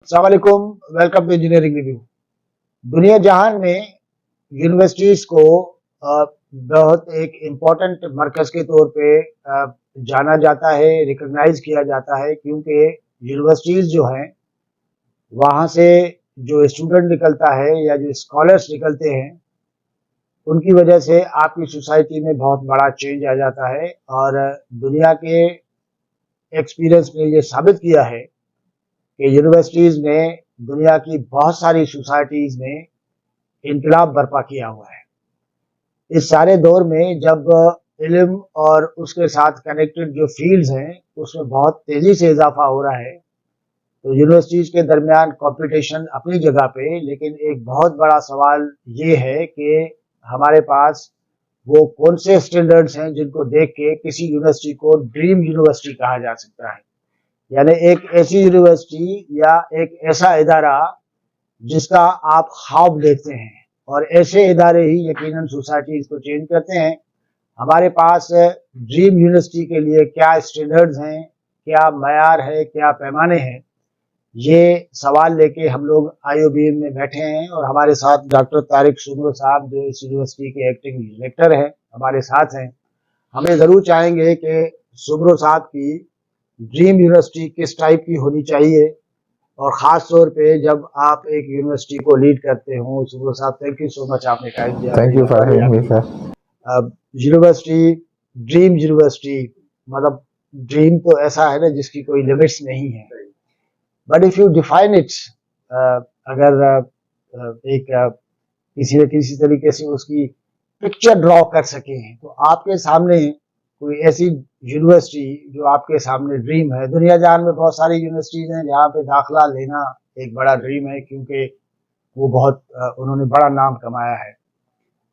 अस्सलाम वालेकुम, welcome to engineering review. दुनिया जहान में यूनिवर्सिटीज को बहुत एक इम्पोर्टेंट मरकज़ के तौर पे जाना जाता है, रिकॉग्नाइज किया जाता है, क्योंकि यूनिवर्सिटीज जो हैं वहाँ से जो स्टूडेंट निकलता है या जो स्कॉलर्स निकलते हैं उनकी वजह से आपकी सोसाइटी में बहुत बड़ा चेंज आ जाता है। और दुनिया के एक्सपीरियंस ने ये साबित किया है कि यूनिवर्सिटीज ने दुनिया की बहुत सारी सोसाइटीज में इनकलाब बर्पा किया हुआ है। इस सारे दौर में जब इल्म और उसके साथ कनेक्टेड जो फील्ड्स हैं उसमें बहुत तेजी से इजाफा हो रहा है, तो यूनिवर्सिटीज के दरमियान कंपटीशन अपनी जगह पे, लेकिन एक बहुत बड़ा सवाल ये है कि हमारे पास वो कौन से स्टैंडर्ड्स हैं जिनको देख के किसी यूनिवर्सिटी को ड्रीम यूनिवर्सिटी कहा जा सकता है। यानी एक ऐसी यूनिवर्सिटी या एक ऐसा इदारा जिसका आप ख्वाब देखते हैं, और ऐसे इदारे ही यकीनन सोसाइटीज को चेंज करते हैं। हमारे पास ड्रीम यूनिवर्सिटी के लिए क्या स्टैंडर्ड्स हैं, क्या मयार है, क्या पैमाने हैं, ये सवाल लेके हम लोग आईओबीएम में बैठे हैं। और हमारे साथ डॉक्टर तारिक सुमरो साहब जो इस यूनिवर्सिटी के एक्टिंग डायरेक्टर हैं हमारे साथ हैं। हमें ज़रूर चाहेंगे कि सुमरो साहब की ड्रीम यूनिवर्सिटी किस टाइप की होनी चाहिए, और ख़ास तौर पे जब आप एक यूनिवर्सिटी को लीड करते हो। सुमरो साहब, थैंक यू सो मच, आपने टाइम दिया। Thank you for having me sir. University, dream university, मतलब ड्रीम तो ऐसा है ना जिसकी कोई लिमिट्स नहीं है, but if you define it, अगर एक किसी न किसी तरीके से उसकी पिक्चर ड्रॉ कर सके, तो आपके सामने कोई ऐसी यूनिवर्सिटी जो आपके सामने ड्रीम है। दुनिया जहान में बहुत सारी यूनिवर्सिटीज हैं जहाँ पे दाखिला लेना एक बड़ा ड्रीम है, क्योंकि वो बहुत उन्होंने बड़ा नाम कमाया है।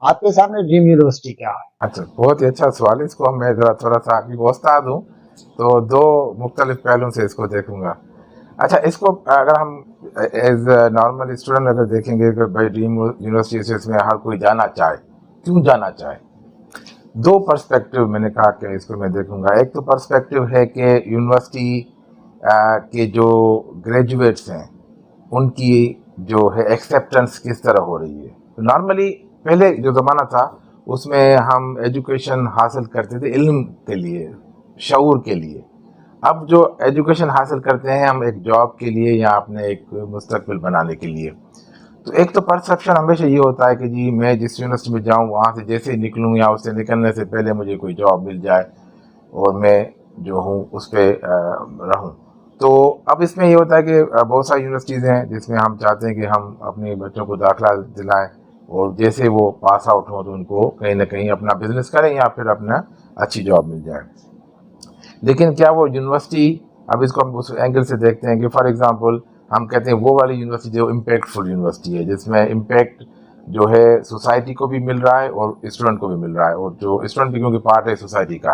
आपके सामने ड्रीम यूनिवर्सिटी क्या है? अच्छा, बहुत ही अच्छा सवाल है। इसको मैं ज़रा थोड़ा सा आपकी उस्ताद हूँ तो दो मुख्तलिफ पहलुओं से इसको देखूंगा। अच्छा, इसको अगर हम एज नॉर्मल स्टूडेंट अगर देखेंगे कि भाई ड्रीम यूनिवर्सिटी इसमें हर कोई जाना चाहे, क्यों जाना चाहे, दो पर्सपेक्टिव मैंने कहा कि इसको मैं देखूंगा। एक तो पर्सपेक्टिव है कि यूनिवर्सिटी के जो ग्रेजुएट्स हैं उनकी जो है एक्सेप्टेंस किस तरह हो रही है। तो नॉर्मली पहले जो ज़माना था उसमें हम एजुकेशन हासिल करते थे इल्म के लिए, शऊर के लिए। अब जो एजुकेशन हासिल करते हैं हम एक जॉब के लिए या अपने एक मुस्तकबिल बनाने के लिए। तो एक तो परसेप्शन हमेशा ये होता है कि जी मैं जिस यूनिवर्सिटी में जाऊँ वहाँ से जैसे ही निकलूँ या उससे निकलने से पहले मुझे कोई जॉब मिल जाए और मैं जो हूँ उस पर रहूँ। तो अब इसमें ये होता है कि बहुत सारी यूनिवर्सिटीज़ हैं जिसमें हम चाहते हैं कि हम अपने बच्चों को दाखिला दिलाएं और जैसे वो पास आउट हों तो उनको कहीं ना कहीं अपना बिजनेस करें या फिर अपना अच्छी जॉब मिल जाए। लेकिन क्या वो यूनिवर्सिटी, अब इसको हम उस एंगल से देखते हैं कि फॉर एग्जांपल हम कहते हैं वो वाली यूनिवर्सिटी जो इम्पैक्टफुल यूनिवर्सिटी है, जिसमें इम्पैक्ट जो है सोसाइटी को भी मिल रहा है और स्टूडेंट को भी मिल रहा है, और जो स्टूडेंट भी क्योंकि पार्ट है सोसाइटी का।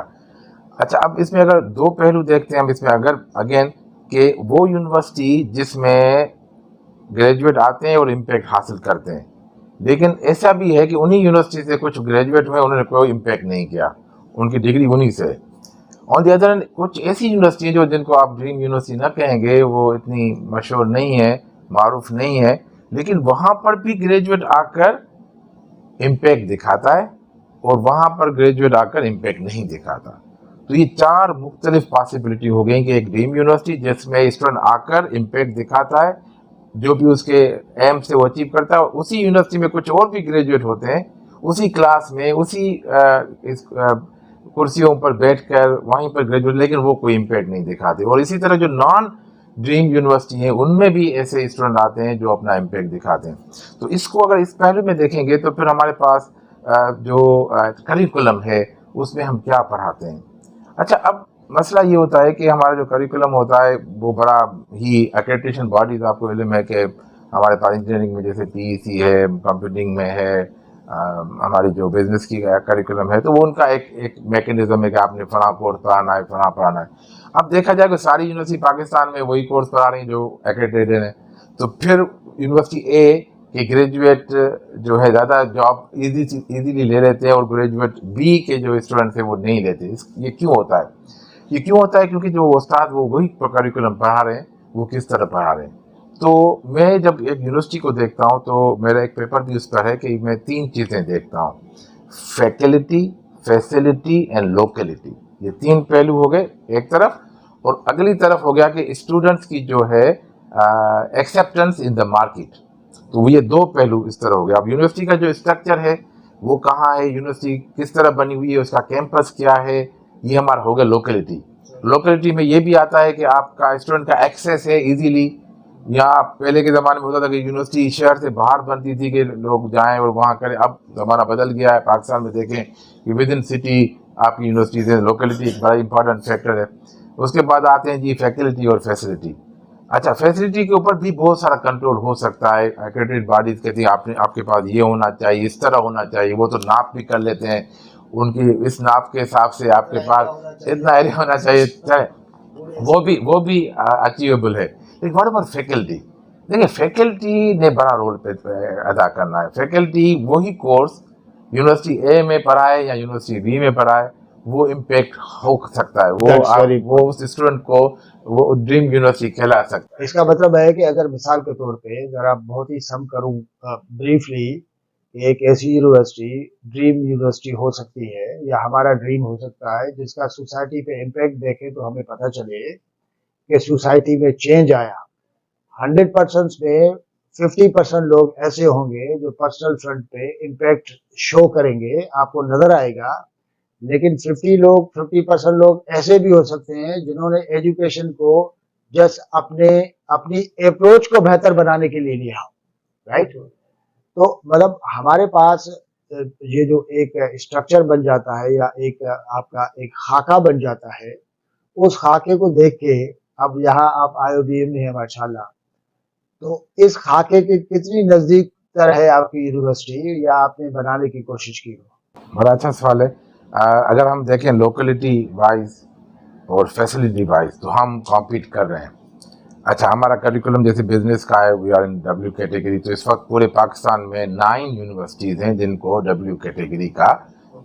अच्छा, अब इसमें अगर दो पहलू देखते हैं हम इसमें, अगर अगेन कि वो यूनिवर्सिटी जिसमें ग्रेजुएट आते हैं और इम्पैक्ट हासिल करते हैं, लेकिन ऐसा भी है कि उन्हीं यूनिवर्सिटी से कुछ ग्रेजुएट हुए उन्होंने कोई इम्पैक्ट नहीं किया, उनकी डिग्री उन्हीं से। ऑन द अदर हैंड कुछ ऐसी यूनिवर्सिटी है जो जिनको आप ड्रीम यूनिवर्सिटी ना कहेंगे, वो इतनी मशहूर नहीं है, मारूफ नहीं है, लेकिन वहाँ पर भी ग्रेजुएट आकर इम्पैक्ट दिखाता है और वहाँ पर ग्रेजुएट आकर इम्पैक्ट नहीं दिखाता। तो ये चार मुख्तलिफ पॉसिबिलिटी हो गई कि एक ड्रीम यूनिवर्सिटी जिसमें स्टूडेंट आकर इम्पैक्ट दिखाता है, जो भी उसके एम से वो अचीव करता है, उसी यूनिवर्सिटी में कुछ और भी ग्रेजुएट होते हैं उसी क्लास में, उसी कुर्सियों पर बैठकर वहीं पर ग्रेजुएट, लेकिन वो कोई इम्पैक्ट नहीं दिखाते। और इसी तरह जो नॉन ड्रीम यूनिवर्सिटी है उनमें भी ऐसे स्टूडेंट आते हैं जो अपना इम्पैक्ट दिखाते हैं। तो इसको अगर इस पहलू में देखेंगे तो फिर हमारे पास जो करिकुलम है उसमें हम क्या पढ़ाते हैं। अच्छा, अब मसला ये होता है कि हमारा जो करिकुलम होता है वो बड़ा ही एक्रेडिटेशन बॉडीज, आपको इल्म है कि हमारे पास इंजीनियरिंग में जैसे पीईसी है, कंप्यूटिंग में है, हमारी जो बिजनेस की करिकुलम है, तो वो उनका एक मैकेनिज्म है कि आपने फला कोर्स पढ़ाना है, फला पढ़ाना है। अब देखा जाए कि सारी यूनिवर्सिटी पाकिस्तान में वही कोर्स पढ़ा रही हैं जो एक्रेडिटेड हैं, तो फिर यूनिवर्सिटी ए के ग्रेजुएट जो है ज़्यादा जॉब इजीली ले लेते हैं और ग्रेजुएट बी के जो स्टूडेंट्स हैं वो नहीं लेते। ये क्यों होता है? ये क्यों होता है? क्योंकि जो उस्ताद वो वही करिकुलम पढ़ा रहे हैं वो किस तरह पढ़ा रहे हैं। तो मैं जब एक यूनिवर्सिटी को देखता हूँ तो मेरा एक पेपर भी उस पर है कि मैं 3 चीज़ें देखता हूँ, फैकल्टी, फैसिलिटी एंड लोकेलिटी। ये 3 पहलू हो गए एक तरफ, और अगली तरफ हो गया कि स्टूडेंट्स की जो है एक्सेप्टेंस इन द मार्केट। तो ये 2 पहलू इस तरह हो गया। अब यूनिवर्सिटी का जो स्ट्रक्चर है वो कहाँ है, यूनिवर्सिटी किस तरह बनी हुई है, उसका कैंपस क्या है, ये हमारा हो गया लोकेलिटी। लोकेलिटी में ये भी आता है कि आपका स्टूडेंट का एक्सेस है इजीली। यहाँ पहले के ज़माने में होता था कि यूनिवर्सिटी शहर से बाहर बनती थी कि लोग जाएं और वहाँ करें। अब ज़माना बदल गया है। पाकिस्तान में देखें कि विद इन सिटी आपकी यूनिवर्सिटीज़ है, लोकेलिटी एक बड़ा इंपॉर्टेंट फैक्टर है। उसके बाद आते हैं जी फैकल्टी और फैसिलिटी। अच्छा, फैसिलिटी के ऊपर भी बहुत सारा कंट्रोल हो सकता है। एक्रेडिटेड बॉडीज कहती है आपके पास ये होना चाहिए, इस तरह होना चाहिए। वो तो नाप भी कर लेते हैं, उनकी इस नाप के हिसाब से आपके पास इतना एरिया होना चाहिए, वो भी अचीवेबल है। लेकिन व्हाट अबाउट फैकल्टी? देखिए, फैकल्टी ने बड़ा रोल अदा करना है। फैकल्टी वही कोर्स यूनिवर्सिटी ए में पढ़ाए या यूनिवर्सिटी बी में पढ़ाए, वो इम्पैक्ट हो सकता है, वो उस स्टूडेंट को वो ड्रीम यूनिवर्सिटी कहला सकता है। इसका मतलब है कि अगर मिसाल के तौर पे अगर आप बहुत ही सम करूं ब्रीफली, एक ऐसी यूनिवर्सिटी ड्रीम यूनिवर्सिटी हो सकती है या हमारा ड्रीम हो सकता है जिसका सोसाइटी पे इम्पैक्ट देखें तो हमें पता चले कि सोसाइटी में चेंज आया। 100% में 50% लोग ऐसे होंगे जो पर्सनल फ्रंट पे इम्पैक्ट शो करेंगे, आपको नजर आएगा। लेकिन 50% लोग ऐसे भी हो सकते हैं जिन्होंने एजुकेशन को जस्ट अपनी अप्रोच को बेहतर बनाने के लिए लिया, राइट। तो मतलब हमारे पास ये जो एक स्ट्रक्चर बन जाता है या एक आपका एक खाका बन जाता है, उस खाके को देख के अब यहाँ आप IOBM में है माशाल्लाह, तो इस खाके के कितनी नजदीक तर है आपकी यूनिवर्सिटी या आपने बनाने की कोशिश की हो? बड़ा अच्छा सवाल है। अगर हम देखें लोकेलिटी वाइज और फैसिलिटी वाइज तो हम कॉम्पीट कर रहे हैं। अच्छा, हमारा करिकुलम जैसे बिजनेस का है, we are in W category. तो इस वक्त पूरे पाकिस्तान में 9 यूनिवर्सिटीज़ हैं जिनको W कैटेगरी का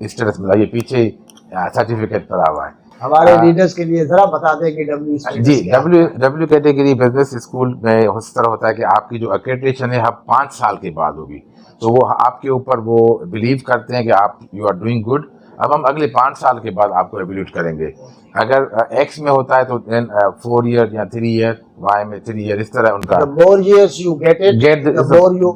स्टेटस मिला। ये पीछे सर्टिफिकेट पड़ा हुआ है। हमारे लीडर्स के लिए जरा बता दें कि W कैटेगरी बिजनेस स्कूल में इस तरह होता है कि आपकी जो एक्रेडिटेशन है अब 5 साल के बाद होगी। तो वो आपके ऊपर वो बिलीव करते हैं कि आप यू आर डूइंग गुड। अब हम अगले 5 साल के बाद आपको एवल्यूट करेंगे। अगर X में होता है तो 4 ईयर या 3 ईयर, Y में 3 ईयर, इस तरह उनका। The more years you get it, the more you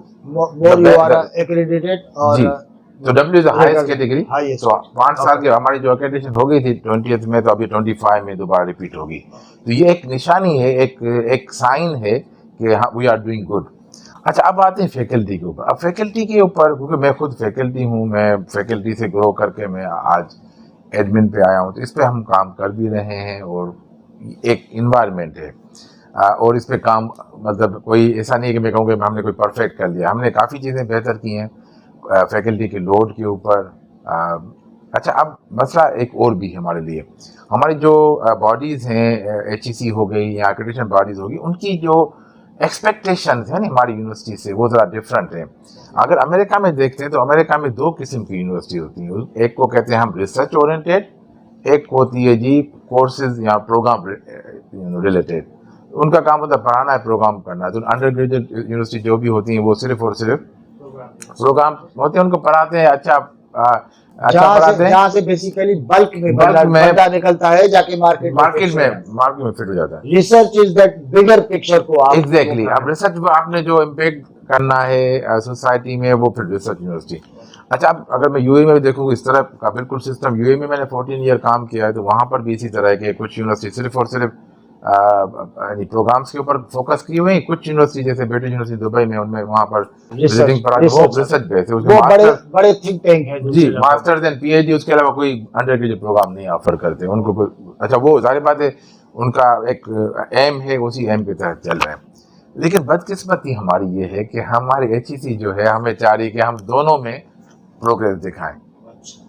are accredited। और तो W is the highest category. तो 5 साल के हमारी जो एक्रेडिटेशन हो गई थी 20th में, तो अभी 25 में दोबारा रिपीट होगी। तो ये एक निशानी है, एक साइन है कि वी आर डूइंग गुड। अच्छा, अब आते हैं फैकल्टी के ऊपर। अब फैकल्टी के ऊपर, क्योंकि मैं खुद फैकल्टी हूँ, मैं फैकल्टी से ग्रो करके मैं आज एडमिन पे आया हूँ, तो इस पे हम काम कर भी रहे हैं और एक इन्वायरमेंट है और इस पे काम, मतलब कोई ऐसा नहीं है कि मैं कहूँ कि हमने कोई परफेक्ट कर लिया। हमने काफ़ी चीज़ें बेहतर की हैं फैकल्टी के लोड के ऊपर। अच्छा, अब मसला एक और भी है हमारे लिए। हमारी जो बॉडीज़ हैं, HEC हो गई या एक्रेडिटेशन बॉडीज़ होगी, उनकी जो एक्सपेक्टेशंस है ना हमारी यूनिवर्सिटी से, वो ज़रा डिफरेंट है। अगर अमेरिका में देखते हैं तो अमेरिका में 2 किस्म की यूनिवर्सिटी होती हैं। एक को कहते हैं हम रिसर्च ओरिएंटेड, एक होती है जी कोर्सेज या प्रोग्राम रिलेटेड। उनका काम होता है पढ़ाना है, प्रोग्राम करना है। तो अंडर ग्रेजुएट यूनिवर्सिटी जो भी होती हैं वो सिर्फ और सिर्फ प्रोग्राम होते हैं, उनको पढ़ाते हैं। अच्छा पढ़ाते हैं, जहाँ से बेसिकली बल्क में बंदा निकलता है जाके मार्केट में फिट हो जाता है। Research is that bigger picture को आप एग्जैक्टली अब रिसर्च आपने जो इम्पैक्ट करना है सोसाइटी में, वो फिर रिसर्च यूनिवर्सिटी। अच्छा, अब अगर मैं यूएई में भी देखूँ इस तरह का बिल्कुल सिस्टम, यूएई में मैंने 14 ईयर काम किया है, तो वहाँ पर भी इसी तरह के कुछ यूनिवर्सिटी सिर्फ और सिर्फ प्रोग्राम्स के ऊपर फोकस की हुई। कुछ यूनिवर्सिटी जैसे ब्रिटिश यूनिवर्सिटी दुबई में, उनमें वहाँ पर रिसर्च बेस है, बड़े थिंक टैंक है जी, मास्टर्स एंड PhD, उसके अलावा कोई अंडर ग्रेजुएट प्रोग्राम नहीं ऑफर करते उनको। अच्छा, वो जाहिर बात है उनका एक एम है, उसी एम के तहत चल रहे हैं। लेकिन बदकिस्मती हमारी ये है कि हमारी HEC जो है हमें चाह रही है कि हम दोनों में प्रोग्रेस दिखाएं।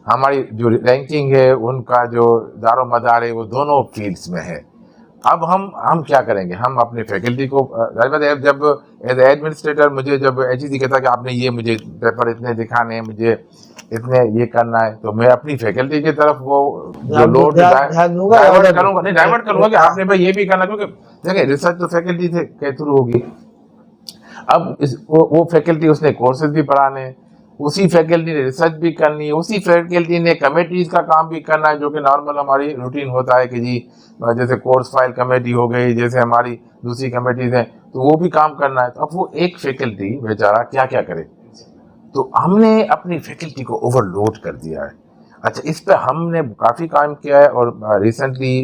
हमारी जो रैंकिंग है, उनका जो दारो मदार है, वो दोनों फील्ड्स में है। अब हम क्या करेंगे? हम अपनी फैकल्टी को, जब एज एडमिनिस्ट्रेटर मुझे जब HEC कहता है कि आपने ये मुझे पेपर इतने दिखाने हैं, मुझे इतने ये करना है, तो मैं अपनी फैकल्टी की तरफ वो जो लोड डाइवर्ट करूंगा कि आपने भाई ये भी करना, क्योंकि देखिए रिसर्च तो फैकल्टी के थ्रू होगी। अब वो फैकल्टी उसने कोर्सेज भी पढ़ाने, उसी फैकल्टी ने रिसर्च भी करनी है, उसी फैकल्टी ने कमेटीज का काम भी करना है, जो कि नॉर्मल हमारी रूटीन होता है कि जी जैसे कोर्स फाइल कमेटी हो गई, जैसे हमारी दूसरी कमेटीज हैं, तो वो भी काम करना है। तो अब वो एक फैकल्टी बेचारा क्या क्या करे। तो हमने अपनी फैकल्टी को ओवरलोड कर दिया है। अच्छा, इस पे हमने काफ़ी काम किया है और रिसेंटली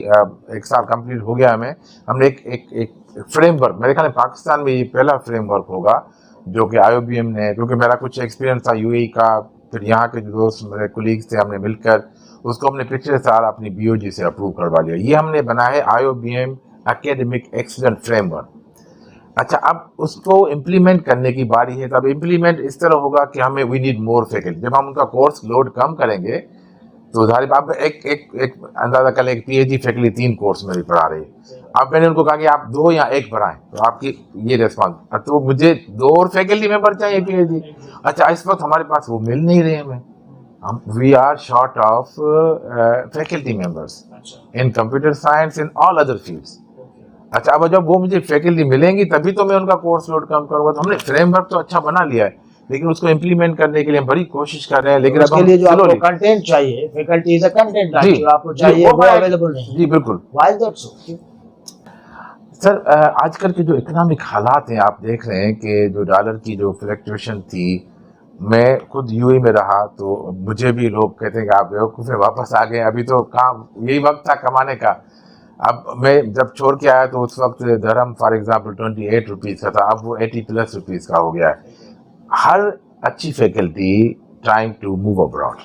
1 साल कंप्लीट हो गया हमें। हमने एक फ्रेमवर्क, मेरे ख्याल में पाकिस्तान में ये पहला फ्रेमवर्क होगा जो कि IOBM ने, क्योंकि मेरा कुछ एक्सपीरियंस था UAE का, फिर यहाँ के जो दोस्त मेरे कोलीग्स थे, हमने मिलकर उसको हमने पिछले साल अपनी BOG से अप्रूव करवा लिया। ये हमने बनाया है IOBM एकेडमिक एक्सीलेंट फ्रेमवर्क। अच्छा, अब उसको इम्प्लीमेंट करने की बारी है। तब इम्प्लीमेंट इस तरह होगा कि हमें वी नीड मोर फैकल्टी। जब हम उनका कोर्स लोड कम करेंगे तो जाहिर बात है, एक अंदाजा कर लें, एक PhD फैकल्टी 3 कोर्स मेरी पढ़ा रही है। अब मैंने उनको कहा कि आप 2 या 1 पढ़ाएं, तो आपकी ये रिस्पॉन्स, तो मुझे 2 और फैकल्टी मेंबर चाहिए PhD। अच्छा, इस वक्त हमारे पास वो मिल नहीं रहे हमें, हम we are short of faculty members in computer science, in all other fields. अच्छा, अब जब वो मुझे फैकल्टी मिलेंगी तभी तो मैं उनका कोर्स लोड कम करूँगा। तो हमने फ्रेमवर्क तो अच्छा बना लिया है, लेकिन उसको इम्प्लीमेंट करने के लिए हम बड़ी कोशिश कर रहे हैं। लेकिन उसके लिए जो आपको कंटेंट चाहिए, फैकल्टी इज अ कंटेंट, जो आपको चाहिए वो अवेलेबल नहीं। जी बिल्कुल। Why that so? सर, आजकल के जो इकोनॉमिक हालात हैं, आप देख रहे हैं कि जो डॉलर की जो फ्लक्चुएशन थी, मैं खुद UAE में रहा तो मुझे भी लोग कहते हैं कि आप बेवकूफ़ वापस आ गए, अभी तो काम यही वक्त था कमाने का। अब मैं जब छोड़ के आया तो उस वक्त दरहम फॉर एग्जांपल 28 रुपीज़ का था, अब वो 80+ रुपीज़ का हो गया है। हर अच्छी faculty trying to move abroad,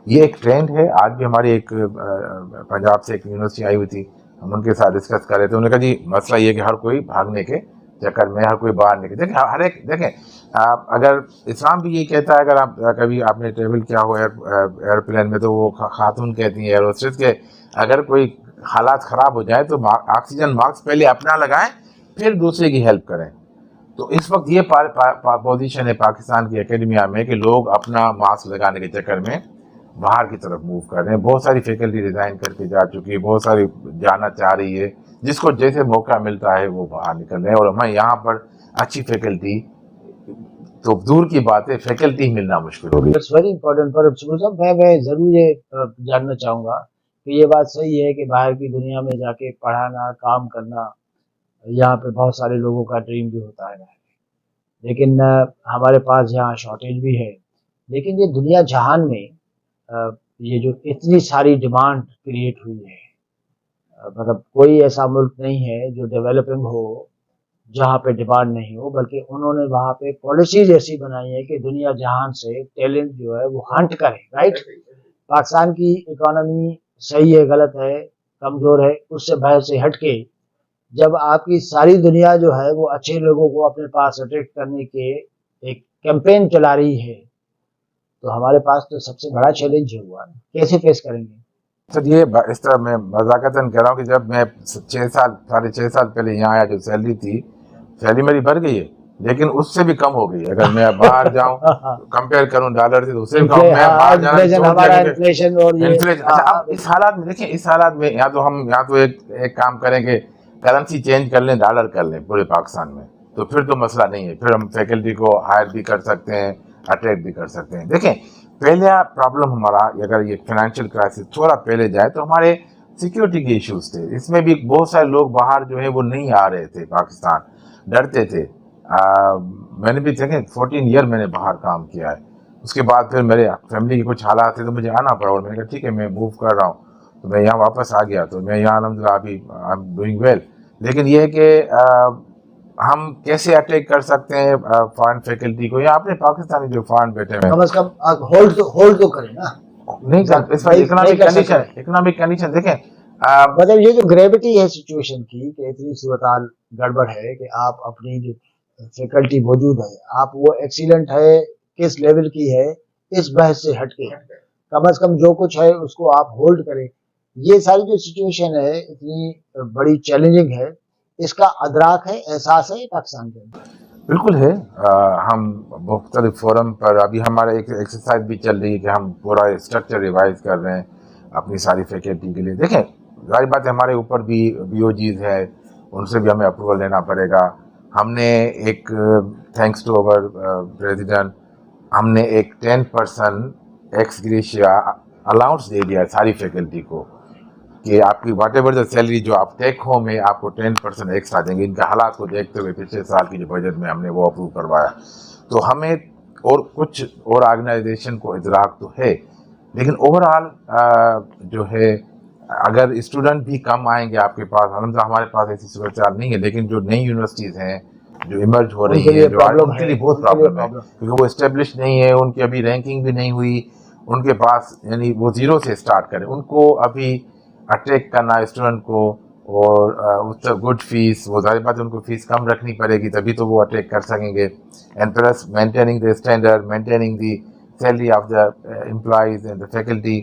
ये एक ट्रेंड है। आज भी हमारी एक पंजाब से एक यूनिवर्सिटी आई हुई थी, हम उनके साथ डिस्कस कर रहे थे। उन्होंने कहा जी मसला ये कि हर कोई भागने के चक्कर में, हर कोई बाहर निकले। देखें, हर एक देखें, अगर इस्लाम भी ये कहता है, अगर आप कभी आपने ट्रेवल किया हो एयरप्लेन में, तो वो खातून कहती हैं एयर होस्टेस के, अगर कोई हालात ख़राब हो जाए तो ऑक्सीजन मास्क पहले अपना लगाएं, फिर दूसरे की हेल्प करें। तो इस वक्त ये पोजीशन है पाकिस्तान की एकेडमिया में कि लोग अपना मास्क लगाने के चक्कर में बाहर की तरफ मूव कर रहे हैं। बहुत सारी फैकल्टी रिज़ाइन करके जा चुकी है, बहुत सारी जाना चाह रही है, जिसको जैसे मौका मिलता है वो बाहर निकल रहे हैं। और हमें यहाँ पर अच्छी फैकल्टी तो दूर की बात है, फैकल्टी मिलना मुश्किल हो गई। It's very important. पर मैं ज़रूर ये जानना चाहूँगा कि ये बात सही है कि बाहर की दुनिया में जाके पढ़ाना, काम करना, यहाँ पे बहुत सारे लोगों का ड्रीम भी होता है, लेकिन हमारे पास यहाँ शॉर्टेज भी है। लेकिन ये दुनिया जहान में ये जो इतनी सारी डिमांड क्रिएट हुई है, मतलब कोई ऐसा मुल्क नहीं है जो डेवलपिंग हो जहाँ पे डिमांड नहीं हो, बल्कि उन्होंने वहाँ पे पॉलिसीज ऐसी बनाई है कि दुनिया जहान से टैलेंट जो है वो हंट करे। राइट, पाकिस्तान की इकोनॉमी सही है, गलत है, कमज़ोर है, उससे बाहर से हट के जब आपकी सारी दुनिया जो है वो अच्छे लोगों को अपने पास अट्रैक्ट करने के एक कैंपेन चला रही है, तो हमारे पास तो सबसे बड़ा चैलेंज हुआ, कैसे फेस करेंगे? सर, ये इस तरह मैं मजाकतन कह रहा हूँ कि जब मैं 6 साल पहले यहाँ आया, जो सैलरी थी, सैलरी मेरी बढ़ गई है, लेकिन उससे भी कम हो गई है। अगर मैं बाहर जाऊँ कंपेयर करूँ डॉलर से, तो उससे भी कम। मैं बाहर जाना, इन्फ्लेशन और ये अच्छा, अब इस हालात में देखें, इस हालात में या तो एक काम करेंगे, करेंसी चेंज कर लें, डॉलर कर लें पूरे पाकिस्तान में, तो फिर तो मसला नहीं है, फिर हम फैकल्टी को हायर भी कर सकते हैं, अट्रैक्ट भी कर सकते हैं। देखें, पहला प्रॉब्लम हमारा, अगर ये फाइनेंशियल क्राइसिस थोड़ा पहले जाए तो हमारे सिक्योरिटी के इश्यूज थे। इसमें भी बहुत सारे लोग बाहर जो है वो नहीं आ रहे थे पाकिस्तान, डरते थे। मैंने भी देखें 14 ईयर मैंने बाहर काम किया है, उसके बाद फिर मेरे फैमिली के कुछ हालात थे तो मुझे आना पड़ा, और मैंने कहा ठीक है मैं मूव कर रहा हूँ, तो मैं यहाँ वापस आ गया। तो मैं यहाँ अल्हम्दुलिल्लाह अभी आई एम डूइंग वेल। लेकिन ये है कि हम कैसे अटैक कर सकते हैं फॉरेन फैकल्टी को, या अपने पाकिस्तानी जो फॉरेन बैठे हैं, कम से कम होल्ड तो करें ना। नहीं कर, इस इकोनॉमिक कंडीशन देखें, मतलब ये जो ग्रेविटी है सिचुएशन की, कि इतनी सूरत गड़बड़ है कि आप अपनी जो फैकल्टी मौजूद है, आप वो एक्सीलेंट है, किस लेवल की है, इस बहस से हट के कम से कम जो कुछ है उसको आप होल्ड करें। ये सारी जो सिचुएशन है इतनी बड़ी चैलेंजिंग है, इसका अदराक है, एहसास है पाकिस्तान के अंदर? बिल्कुल है। हम मुख्तलिफ फोरम पर अभी हमारा एक एक्सरसाइज भी चल रही है कि हम पूरा स्ट्रक्चर रिवाइज कर रहे हैं अपनी सारी फैकल्टी के लिए। देखें, जाहिर बात है हमारे ऊपर भी BOGs है, उनसे भी हमें अप्रूवल लेना पड़ेगा, हमने एक थैंक्स टू अवर प्रेसिडेंट हमने एक 10% एक्स ग्रेशिया अलाउंस दे दिया सारी फैकल्टी को कि आपकी वाट एवर द सैलरी जो आप टेक होम है आपको 10% एक्स्ट्रा देंगे। इनके हालात को देखते हुए पिछले साल की जो बजट में हमने वो अप्रूव करवाया। तो हमें और कुछ और ऑर्गेनाइजेशन को इदराक तो है, लेकिन ओवरऑल जो है अगर स्टूडेंट भी कम आएंगे आपके पास, हमारे पास ऐसी सूरत नहीं है, लेकिन जो नई यूनिवर्सिटीज़ हैं जो इमर्ज हो रही हैं, जो उनके लिए बहुत प्रॉब्लम है क्योंकि वो इस्टेब्लिश नहीं है, उनकी अभी रैंकिंग भी नहीं हुई, उनके पास यानी वो ज़ीरो से स्टार्ट करें, उनको अभी अट्रैक्ट करना स्टूडेंट को और उससे गुड फीस, वो ज़ाहिर बात है उनको फीस कम रखनी पड़ेगी तभी तो वो अट्रैक्ट कर सकेंगे। And plus maintaining the standard, maintaining the salary of the employees and the faculty,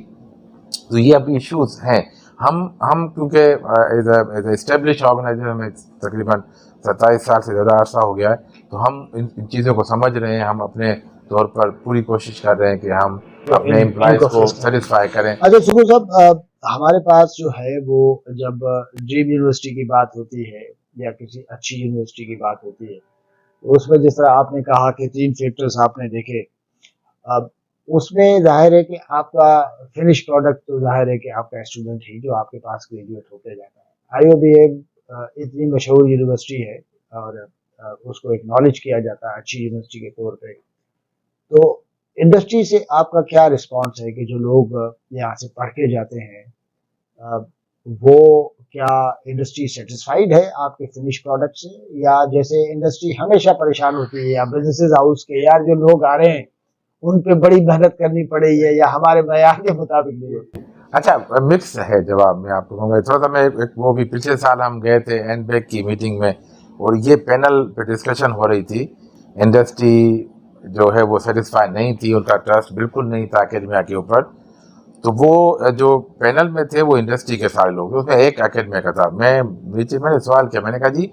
तो ये अभी इश्यूज हैं। हम क्योंकि एज एस्टेब्लिश ऑर्गेनाइजेशन में तकरीबन 27 साल से ज़्यादा अर्सा हो गया है, तो हम इन चीज़ों को समझ रहे हैं। हम अपने तौर पर पूरी कोशिश कर रहे हैं कि हम अपने एम्प्लॉयज़ को सेटिस्फाई करें। अच्छा सुकून साहब, हमारे पास जो है वो जब ड्रीम यूनिवर्सिटी की बात होती है या किसी अच्छी यूनिवर्सिटी की बात होती है, उसमें जिस तरह आपने कहा कि 3 फैक्टर्स आपने देखे, अब उसमें ज़ाहिर है कि आपका फिनिश प्रोडक्ट तो ज़ाहिर है कि आपका स्टूडेंट ही जो आपके पास ग्रेजुएट होते जाता है। आईओबीएम इतनी मशहूर यूनिवर्सिटी है और उसको एक्नॉलेज किया जाता है अच्छी यूनिवर्सिटी के तौर पे। तो इंडस्ट्री से आपका क्या रिस्पांस है कि जो लोग यहाँ से पढ़ के जाते हैं, वो क्या इंडस्ट्री सेटिस्फाइड है आपके फिनिश प्रोडक्ट से, या जैसे इंडस्ट्री हमेशा परेशान होती है या बिजनेसेस हाउस के यार जो लोग आ रहे हैं उन पे बड़ी मेहनत करनी पड़ी है या हमारे मयार के मुताबिक नहीं होती? अच्छा, मिक्स है जवाब मैं आपको कहूँगा। थोड़ा सा मैं एक वो भी पिछले साल हम गए थे एनबेक की मीटिंग में और ये पैनल पे डिस्कशन हो रही थी। इंडस्ट्री जो है वो सेटिस्फाई नहीं थी, उनका ट्रस्ट बिल्कुल नहीं था एकेडमिया के ऊपर। तो वो जो पैनल में थे वो इंडस्ट्री के सारे लोग, उसमें एक एकेडमिया का था। मैंने सवाल किया, मैंने कहा जी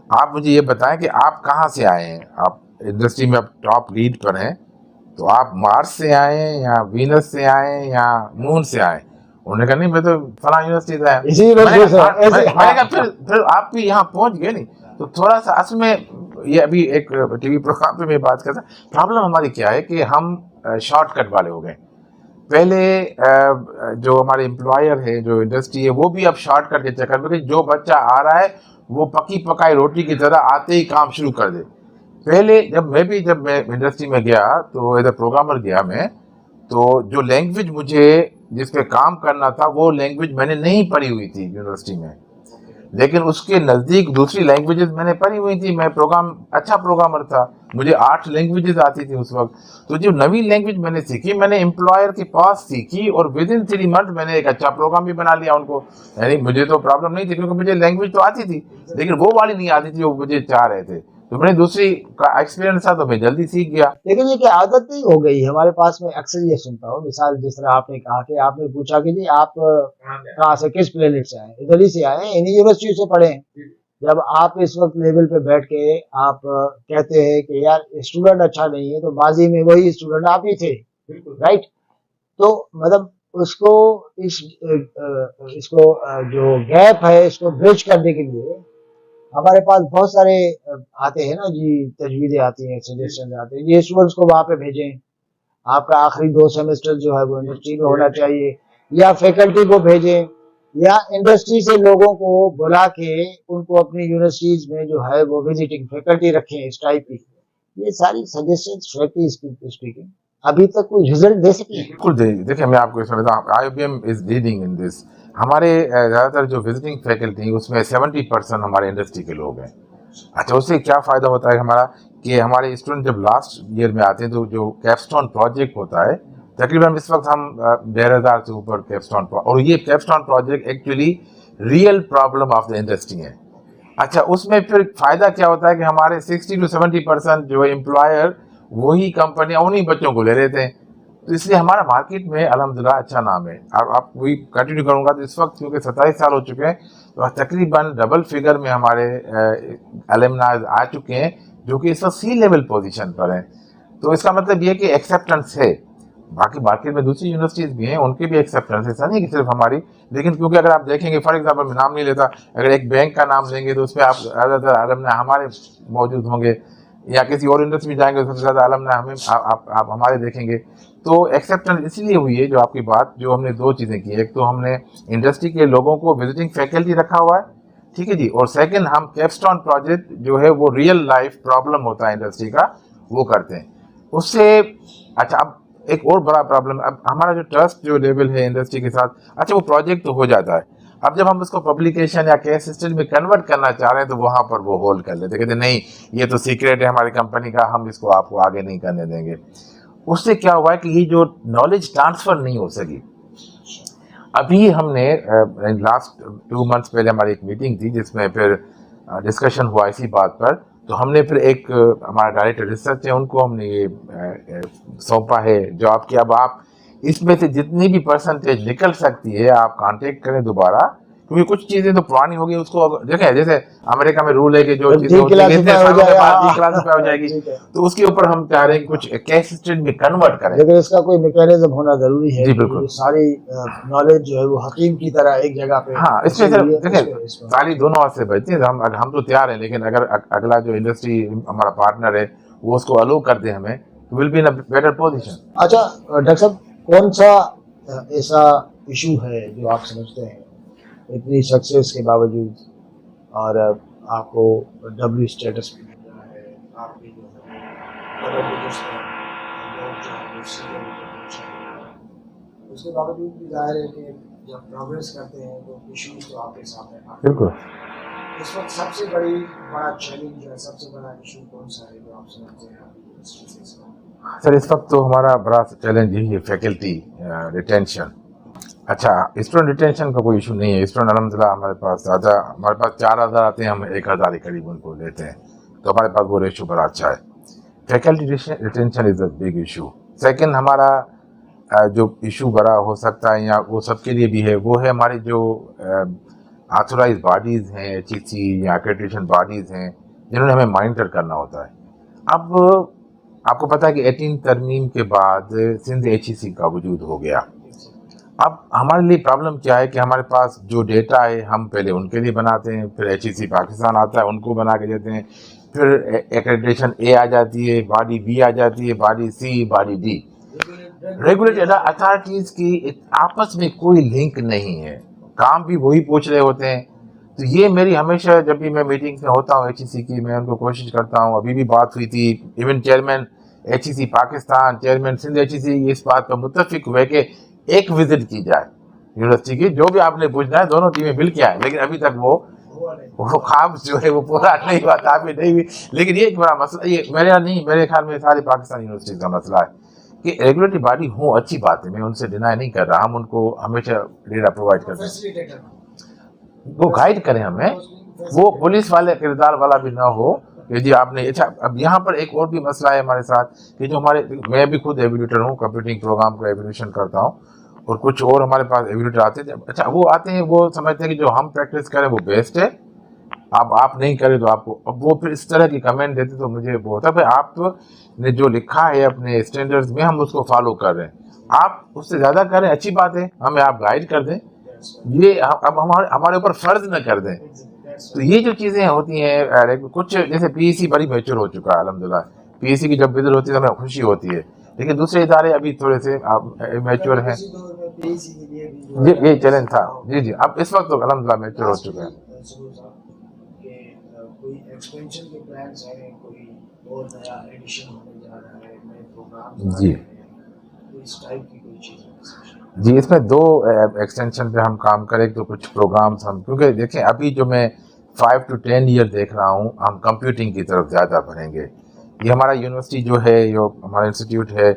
आप मुझे ये बताएं कि आप कहाँ से आए हैं, आप इंडस्ट्री में आप टॉप लीड पर हैं, तो आप मार्स से आए या वीनस से आए या मून से आए? उन्होंने कहा नहीं मैं तो फला यूनिवर्सिटी से आया। मैंने कहा फिर आप भी यहाँ पहुँच गए नहीं। तो थोड़ा सा असल में ये अभी एक टीवी प्रोग्राम पे मैं बात करता, प्रॉब्लम हमारी क्या है कि हम शॉर्टकट वाले हो गए। पहले जो हमारे एम्प्लॉयर है, जो इंडस्ट्री है, वो भी अब शॉर्टकट के चक्कर में कि जो बच्चा आ रहा है वो पकी पकाई रोटी की तरह आते ही काम शुरू कर दे। पहले जब मैं इंडस्ट्री में गया तो एज ए प्रोग्रामर गया मैं, तो जो लैंग्वेज मुझे जिस पे काम करना था वो लैंग्वेज मैंने नहीं पढ़ी हुई थी यूनिवर्सिटी में, लेकिन उसके नज़दीक दूसरी लैंग्वेजेस मैंने पढ़ी हुई थी। मैं अच्छा प्रोग्रामर था, मुझे 8 लैंग्वेजेस आती थी उस वक्त। तो जो नवी लैंग्वेज मैंने सीखी, मैंने एम्प्लॉयर के पास सीखी और विद इन 3 मंथ मैंने एक अच्छा प्रोग्राम भी बना लिया उनको। यानी मुझे तो प्रॉब्लम नहीं थी क्योंकि मुझे लैंग्वेज तो आती थी, लेकिन वो वाली नहीं आती थी वो मुझे चाह रहे थे। तो मैंने दूसरी का एक्सपीरियंस था तो मैं जल्दी सीख गया। लेकिन ये क्या आदत नहीं हो गई हमारे पास? में अक्सर ये सुनता हूँ, मिसाल जिस तरह आपने कहा कि आपने पूछा कि जी आप कहाँ से, किस प्लेनेट से आए, इधर ही से आए, इन्हीं यूनिवर्सिटी से पढ़े हैं। जब आप इस वक्त लेवल पे बैठ के आप कहते हैं कि यार स्टूडेंट अच्छा नहीं है, तो माजी में वही स्टूडेंट आप ही थे, राइट? तो मतलब उसको इसको जो गैप है इसको ब्रिज करने के लिए हमारे पास बहुत सारे आते हैं ना जी, तजवीज़ें आती हैं, सजेशन आते हैं, ये स्टूडेंट्स को वहाँ पे भेजें, आपका आखिरी 2 सेमेस्टर जो है वो इंडस्ट्री में होना चाहिए, या फैकल्टी को भेजें, या इंडस्ट्री से लोगों को बुला के उनको अपनी यूनिवर्सिटीज में जो है वो विजिटिंग फैकल्टी रखें इस टाइप की। ये सारी सजेशंस फ्रैंकली स्पीकिंग अभी तक कोई रिजल्ट दे सके? बिल्कुल देखिए मैं आपको इसमें बताऊँ, आईओबीएम इज लीडिंग इन दिस। हमारे ज़्यादातर जो विजिटिंग फैकल्टी उसमें 70% हमारे इंडस्ट्री के लोग हैं। अच्छा, उससे क्या फ़ायदा होता है हमारा कि हमारे स्टूडेंट जब लास्ट ईयर में आते हैं तो जो कैपस्टोन प्रोजेक्ट होता है, तकरीबन इस वक्त हम 15,000 से ऊपर कैपस्टोन, और ये capstone project actually real problem of the industry है। अच्छा, उसमें फिर फ़ायदा क्या होता है कि हमारे 60 to 70% जो एम्प्लॉयर वही कंपनियां उन्हीं बच्चों को ले लेते हैं। तो इसलिए हमारा मार्केट में अल्हम्दुलिल्लाह अच्छा नाम है। आप वही कंटिन्यू करूँगा तो इस वक्त क्योंकि 27 साल हो चुके हैं तो तकरीबन डबल फिगर में हमारे एलुमनाई आ चुके हैं जो कि इस वक्त सी लेवल पोजीशन पर हैं। तो इसका मतलब ये कि एक्सेप्टेंस है। बाकी मार्केट में दूसरी यूनिवर्सिटीज़ भी हैं, उनके भी एक्सेप्टेंस, ऐसा नहीं कि सिर्फ हमारी। लेकिन क्योंकि अगर आप देखेंगे, फॉर एग्जांपल मैं नाम नहीं लेता, अगर एक बैंक का नाम लेंगे तो उसमें आप ज़्यादातर अलमनाई हमारे मौजूद होंगे, या किसी और यूनिवर्सिटी में जाएंगे तो सबसे ज़्यादा अलमनाई हमें आप हमारे देखेंगे। तो एक्सेप्टेंस इसलिए हुई है, जो आपकी बात, जो हमने दो चीज़ें की, एक तो हमने इंडस्ट्री के लोगों को विजिटिंग फैकल्टी रखा हुआ है, ठीक है जी, और सेकंड हम कैपस्टोन प्रोजेक्ट जो है वो रियल लाइफ प्रॉब्लम होता है इंडस्ट्री का, वो करते हैं उससे। अच्छा, अब एक और बड़ा प्रॉब्लम, अब हमारा जो ट्रस्ट जो लेवल है इंडस्ट्री के साथ, अच्छा वो प्रोजेक्ट तो हो जाता है, अब जब हम उसको पब्लिकेशन या केस स्टडी में कन्वर्ट करना चाह रहे हैं तो वहाँ पर वो होल्ड कर लेते, कहते नहीं ये तो सीक्रेट है हमारी कंपनी का, हम इसको आपको आगे नहीं करने देंगे। उससे क्या हुआ है कि ये जो नॉलेज ट्रांसफ़र नहीं हो सकी। अभी हमने लास्ट 2 मंथ्स पहले हमारी एक मीटिंग थी जिसमें फिर डिस्कशन हुआ इसी बात पर, तो हमने फिर एक हमारा डायरेक्टर रिसर्च है, उनको हमने ये सौंपा है जॉब कि अब आप इसमें से जितनी भी परसेंटेज निकल सकती है आप कांटेक्ट करें दोबारा, क्योंकि कुछ चीज़ें तो पुरानी हो गई, उसको देखें जैसे अमेरिका में रूल है कि जो चीज़ें होती हैं इतने सालों के बाद डिक्लासिफाई हो जाएगी, तो उसके ऊपर हम चाह रहे हैं कि कुछ केस स्टडी में कन्वर्ट करें। लेकिन इसका कोई मैकेनिज्म होना जरूरी है जी बिल्कुल, सारी नॉलेज जो है वो हकीम की तरह एक जगह पे। हाँ, इसमें सिर्फ देखें सारी दोनों हाथ से बचती है, हम तो तैयार हैं, लेकिन अगर अगला जो इंडस्ट्री हमारा पार्टनर है वो उसको अलो कर दे हमें, तो will be in a better position. अच्छा डॉक्टर साहब, कौन सा ऐसा इशू है जो आप समझते हैं इतनी सक्सेस के बावजूद और आपको डब्ल्यू स्टेटस मिल रहा है, आपकी जो है उसके बावजूद भी जाहिर है कि जब प्रोग्रेस करते हैं तो इश्यूज तो आपके सामने आते हैं। बिल्कुल, इस वक्त सबसे बड़ा चैलेंज है, सबसे बड़ा इशू कौन सा है जो आप समझते हैं? सर इस वक्त तो हमारा बड़ा चैलेंज यही है, फैकल्टी रिटेंशन। अच्छा, स्टूडेंट रिटेंशन का कोई इशू नहीं है, स्टूडेंट अलहमदिल्ला हमारे पास 4,000 आते हैं, हम 1,000 के करीब उनको लेते हैं, तो हमारे पास वो रेशो बड़ा अच्छा है। Faculty retention is a big issue. Second हमारा जो इशू बड़ा हो सकता है, या वो सबके लिए भी है, वो है हमारी जो ऑथोराइज बॉडीज़ हैं, HEC या एक्रेडिटेशन बॉडीज़ हैं, जिन्होंने हमें मॉनिटर करना होता है। अब आपको पता है कि 18 तरमीम के बाद सिंध HEC का वजूद हो गया। अब हमारे लिए प्रॉब्लम क्या है कि हमारे पास जो डेटा है हम पहले उनके लिए बनाते हैं, फिर HEC पाकिस्तान आता है उनको बना के देते हैं, फिर एक्रेडिटेशन A आ जाती है, बॉडी B आ जाती है, body C, body D। Regulatory authorities की आपस में कोई लिंक नहीं है, काम भी वही पूछ रहे होते हैं। तो ये मेरी हमेशा जब भी मैं मीटिंग्स में होता हूँ HEC की, मैं उनको कोशिश करता हूँ, अभी भी बात हुई थी, even chairman HEC Pakistan, chairman Sindh HEC इस बात पर मुत्तफिक हुए कि एक विजिट की जाए यूनिवर्सिटी की, जो भी आपने पूछना है दोनों टीमें मिल के आए, लेकिन अभी तक वो ख्वाब जो है वो पूरा नहीं हुआ, काफी नहीं हुई। लेकिन ये एक बड़ा मसला, ये मेरे ख्याल में सारी पाकिस्तान यूनिवर्सिटी का मसला है कि रेगुलेटरी बॉडी हो, अच्छी बात है, मैं उनसे डिनाई नहीं कर रहा, हम उनको हमेशा डेटा प्रोवाइड करते हैं, वो गाइड करें हमें, वो पुलिस वाले किरदार वाला भी ना हो कि जी आपने। अच्छा, अब यहाँ पर एक और भी मसला है हमारे साथ कि जो मैं भी खुद एविडेटर हूँ, कंप्यूटिंग प्रोग्राम का एविडेशन करता हूँ, और कुछ और हमारे पास एविडेटर आते हैं। अच्छा, वो आते हैं, वो समझते हैं कि जो हम प्रैक्टिस करें वो बेस्ट है, अब आप नहीं करें तो आपको, अब वो फिर इस तरह की कमेंट देते तो मुझे वो होता है भाई आपने जो लिखा है अपने स्टैंडर्ड्स में हम उसको फॉलो कर रहे हैं, आप उससे ज़्यादा करें अच्छी बात है, हमें आप गाइड कर दें, ये अब हमारे ऊपर फर्ज न कर दें। तो ये जो चीज़ें होती हैं, कुछ जैसे PEC बड़ी मैच्योर हो चुका है अल्हम्दुलिल्लाह, PEC की जब विजिट होती है तो हमें खुशी होती है, लेकिन दूसरे इदारे अभी थोड़े से मैच्योर हैं। जी, ये चैलेंज था जी जी, अब इस वक्त तो अल्हम्दुलिल्लाह मैच्योर हो चुका है। कोई एक्सपेंशन के प्लान्स हैं, कोई और नया एडिशन होने जा रहा है, नए प्रोग्राम्स जी इस टाइप की कोई चीज़? जी, इसमें 2 एक्सटेंशन पे हम काम करें, तो कुछ प्रोग्राम्स हम, क्योंकि देखें अभी जो मैं 5 to 10 ईयर देख रहा हूँ, हम कंप्यूटिंग की तरफ ज़्यादा बढ़ेंगे। ये हमारा यूनिवर्सिटी जो है, जो हमारा इंस्टीट्यूट है,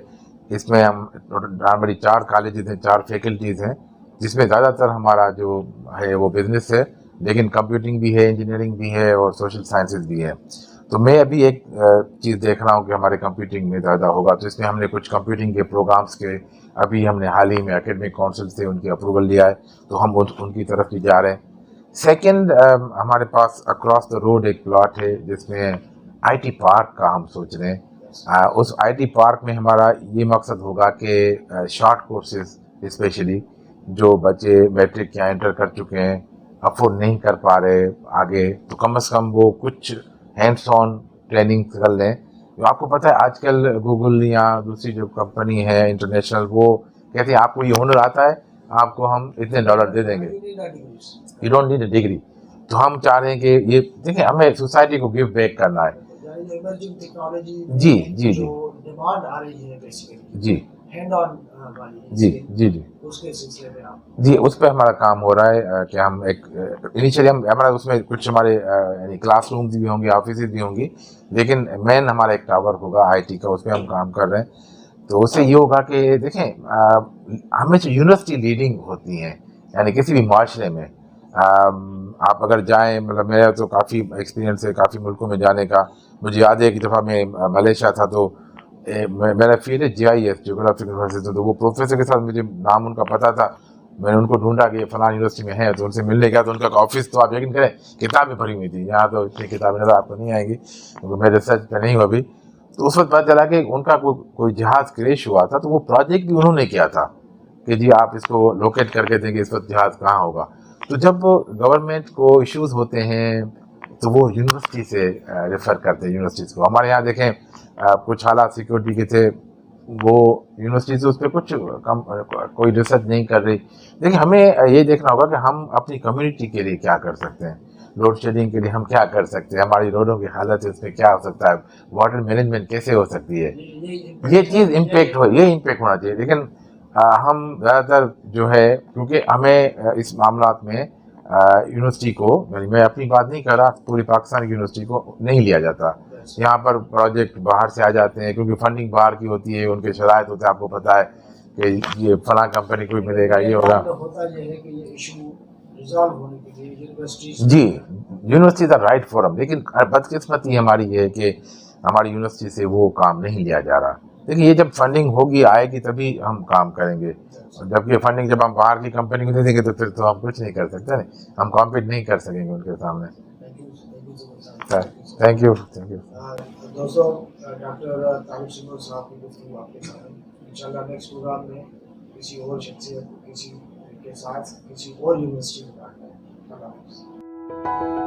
इसमें हम नॉर्मली 4 कॉलेजेस हैं, 4 फैकल्टीज़ हैं, जिसमें ज़्यादातर हमारा जो है वो बिज़नेस है, लेकिन कंप्यूटिंग भी है, इंजीनियरिंग भी है और सोशल साइंसेज भी है। तो मैं अभी एक चीज़ देख रहा हूँ कि हमारे कंप्यूटिंग में ज़्यादा होगा, तो इसमें हमने कुछ कंप्यूटिंग के प्रोग्राम्स के अभी हमने हाल ही में एकेडमिक काउंसिल से उनकी अप्रूवल लिया है, तो हम उनकी तरफ भी जा रहे हैं। सेकंड, हमारे पास अक्रॉस द रोड एक प्लॉट है जिसमें IT पार्क का हम सोच रहे हैं, उस आईटी पार्क में हमारा ये मकसद होगा कि शॉर्ट कोर्सेज स्पेशली जो बच्चे मैट्रिक या इंटर कर चुके हैं, अफोर्ड नहीं कर पा रहे आगे, तो कम से कम वो कुछ हैंड्स ऑन ट्रेनिंग कर लें। तो आपको पता है आजकल गूगल या दूसरी जो कंपनी है इंटरनेशनल, वो कहती है आपको ये हुनर आता है, आपको हम इतने डॉलर दे देंगे, you don't need a degree. तो हम चाह रहे हैं कि ये देखिए, हमें सोसाइटी को गिव बैक करना है। इमर्जिंग टेक्नोलॉजी जी जी जो जी डिमांड आ रही है बेसिकली जी हैंड ऑन वाली जी जी जी उसके सिलसिले में आप जी, उस पे हमारा काम हो रहा है कि हम एक इनिशियली हमारा उसमें कुछ हमारे यानी क्लासरूम्स भी होंगे, ऑफिस भी होंगी, लेकिन मेन हमारा एक टावर होगा आईटी का, उस पर हम काम कर रहे हैं। तो उससे ये होगा कि देखें, हमें जो यूनिवर्सिटी लीडिंग होती हैं, यानी किसी भी माशरे में आप अगर जाएं, मतलब मेरा तो काफ़ी एक्सपीरियंस है काफ़ी मुल्कों में जाने का। मुझे याद है कि दफ़ा मैं मलेशिया था, तो मेरा फील्ड है GIS, जियोग्राफिकल यूनिवर्सिटी। तो वो प्रोफेसर के साथ मुझे नाम उनका पता था, मैंने उनको ढूंढा कि फलान यूनिवर्सिटी में है, तो उनसे मिलने गया। तो उनका ऑफिस, तो आप यकीन करें किताबें भरी हुई थी, यहाँ तो इतनी किताबें नजर आपको नहीं आएंगी क्योंकि मैं रिसर्च पे नहीं हूँ अभी। तो उस वक्त पता चला कि उनका कोई जहाज़ क्रैश हुआ था, तो वो प्रोजेक्ट भी उन्होंने किया था कि जी आप इसको लोकेट करके देंगे इस वक्त जहाज़ कहाँ होगा। तो जब गवर्नमेंट को इश्यूज होते हैं तो वो यूनिवर्सिटी से रेफ़र करते हैं यूनिवर्सिटीज़ को। हमारे यहाँ देखें कुछ हालात सिक्योरिटी के थे, वो यूनिवर्सिटी से उस पर कुछ कोई रिसर्च नहीं कर रही। देखिए, हमें ये देखना होगा कि हम अपनी कम्युनिटी के लिए क्या कर सकते हैं। लोड शेडिंग के लिए हम क्या कर सकते हैं, हमारी रोडों की हालत है उसमें क्या हो सकता है, वाटर मैनेजमेंट कैसे हो सकती है, ये चीज़ इम्पेक्ट होना चाहिए। लेकिन हम ज़्यादातर जो है, क्योंकि हमें इस मामलात में यूनिवर्सिटी को, यानी मैं अपनी बात नहीं कर रहा, पूरी पाकिस्तान की यूनिवर्सिटी को नहीं लिया जाता। यहाँ पर प्रोजेक्ट बाहर से आ जाते हैं क्योंकि फंडिंग बाहर की होती है, उनके शराइत होते हैं, आपको पता है कि ये फला कंपनी को मिलेगा, ये होगा। होता ये है कि ये इशू रिजॉल्व होने के लिए यूनिवर्सिटीज जी, यूनिवर्सिटी द राइट फोरम, लेकिन बदकिस्मती हमारी ये है कि हमारी यूनिवर्सिटी से वो काम नहीं लिया जा रहा। देखिए, ये जब फंडिंग होगी आएगी तभी हम काम करेंगे, और जबकि फंडिंग जब हम बाहर की कंपनी को दे देंगे तो फिर तो हम कुछ नहीं कर सकते, नहीं हम कॉम्पीट नहीं कर सकेंगे उनके सामने। Thank you thank you. दोस्तों, डॉक्टर तारिक सिमर साहब की गुफ्तगू आपके साथ। इंशाल्लाह नेक्स्ट प्रोग्राम में किसी और शख्सियत किसी के साथ किसी और यूनिवर्सिटी में बात करें। अल्लाह हाफ़िज़।